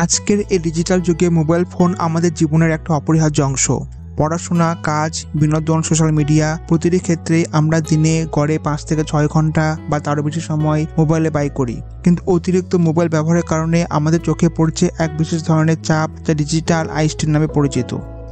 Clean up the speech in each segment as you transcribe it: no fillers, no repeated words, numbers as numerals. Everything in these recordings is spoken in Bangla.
আজকের এই ডিজিটাল যুগে মোবাইল ফোন আমাদের জীবনের একটা অপরিহার্য অংশ। পড়াশোনা, কাজ, বিনোদন, সোশ্যাল মিডিয়া প্রতিটি ক্ষেত্রেই আমরা দিনে গড়ে 5 থেকে 6 ঘন্টা বা তারও বেশি সময় মোবাইলে ব্যয় করি। কিন্তু অতিরিক্ত মোবাইল ব্যবহারের কারণে আমাদের চোখে পড়ছে এক বিশেষ ধরনের চাপ, যা ডিজিটাল আই স্ট্রেন নামে পরিচিত।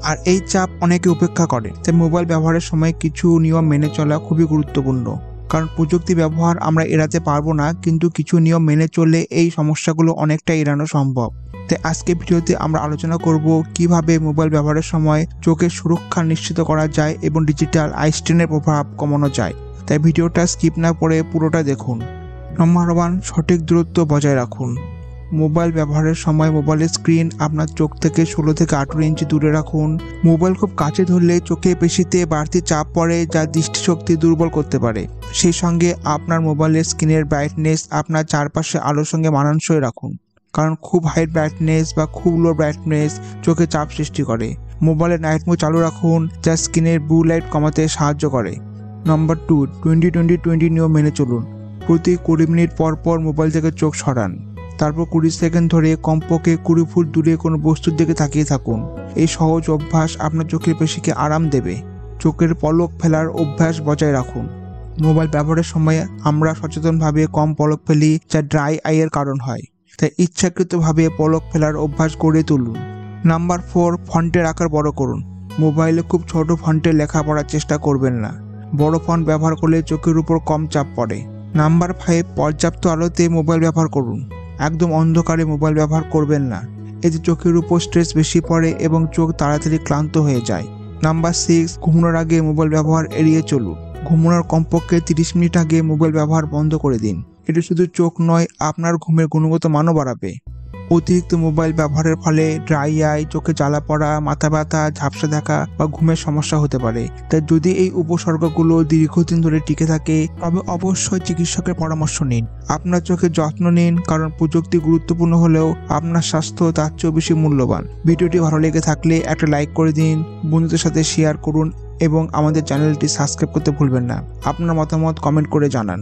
আর এই চাপ অনেকে উপেক্ষা করে। তাই মোবাইল ব্যবহারের সময় কিছু নিয়ম মেনে চলা খুবই গুরুত্বপূর্ণ। কারণ প্রযুক্তি ব্যবহার আমরা এড়াতে পারবো না, কিন্তু কিছু নিয়ম মেনে চললে এই সমস্যাগুলো অনেকটা এড়ানো সম্ভব। তাই আজকে ভিডিওতে আমরা আলোচনা করব কিভাবে মোবাইল ব্যবহারের সময় চোখের সুরক্ষা নিশ্চিত করা যায় এবং ডিজিটাল আই স্ট্রেনের প্রভাব কমানো যায়। তাই ভিডিওটা স্কিপ না করে পুরোটা দেখুন। নম্বর 1, সঠিক দূরত্ব বজায় রাখুন। মোবাইল ব্যবহারের সময় মোবাইলের স্ক্রিন আপনার চোখ থেকে 16 থেকে 18 ইঞ্চি দূরে রাখুন। মোবাইল খুব কাছে ধরলে চোখের পেশিতে বাড়তি চাপ পড়ে, যা দৃষ্টিশক্তি দুর্বল করতে পারে। সেই সঙ্গে আপনার মোবাইলের স্ক্রিনের ব্রাইটনেস আপনার চারপাশে আলোর সঙ্গে মানানসই রাখুন, কারণ খুব হাই ব্রাইটনেস বা খুব লো ব্রাইটনেস চোখে চাপ সৃষ্টি করে। মোবাইলের নাইট মোড চালু রাখুন, যা স্ক্রিনের ব্লু লাইট কমাতে সাহায্য করে। নম্বর 2, 20-20-20 নিয়ম মেনে চলুন। প্রতি 20 মিনিট পর পর মোবাইল থেকে চোখ সরান। তারপর 20 সেকেন্ড ধরে কমপক্ষে 20 ফুট দূরে কোনো বস্তুর দিকে তাকিয়ে থাকুন। এই সহজ অভ্যাস আপনার চোখের পেশিকে আরাম দেবে। চোখের পলক ফেলার অভ্যাস বজায় রাখুন। মোবাইল ব্যবহারের সময় আমরা সচেতনভাবে কম পলক ফেলি, যা ড্রাই আইয়ের কারণ হয়। তাই ইচ্ছাকৃতভাবে পলক ফেলার অভ্যাস গড়ে তুলুন। নাম্বার 4, ফন্টের আকার বড় করুন। মোবাইলে খুব ছোট ফন্টে লেখা পড়ার চেষ্টা করবেন না। বড় ফন্ট ব্যবহার করলে চোখের উপর কম চাপ পড়ে। নাম্বার 5, পর্যাপ্ত আলোতে মোবাইল ব্যবহার করুন। একদম অন্ধকারে মোবাইল ব্যবহার করবেন না। এতে চোখের উপর স্ট্রেস বেশি পড়ে এবং চোখ তাড়াতাড়ি ক্লান্ত হয়ে যায়। নাম্বার 6, ঘুমানোর আগে মোবাইল ব্যবহার এড়িয়ে চলুন। ঘুমানোর কমপক্ষে 30 মিনিট আগে মোবাইল ব্যবহার বন্ধ করে দিন। এটি শুধু চোখ নয়, আপনার ঘুমের গুণগত মানও বাড়াবে। অতিরিক্ত মোবাইল ব্যবহারের ফলে ড্রাই আই, চোখে জ্বালা পড়া, মাথা ব্যথা, ঝাপসা দেখা বা ঘুমের সমস্যা হতে পারে। তাই যদি এই উপসর্গগুলো দীর্ঘদিন ধরে টিকে থাকে, তবে অবশ্যই চিকিৎসকের পরামর্শ নিন। আপনার চোখের যত্ন নিন, কারণ প্রযুক্তি গুরুত্বপূর্ণ হলেও আপনার স্বাস্থ্য তার চেয়েও বেশি মূল্যবান। ভিডিওটি ভালো লেগে থাকলে একটা লাইক করে দিন, বন্ধুদের সাথে শেয়ার করুন এবং আমাদের চ্যানেলটি সাবস্ক্রাইব করতে ভুলবেন না। আপনার মতামত কমেন্ট করে জানান।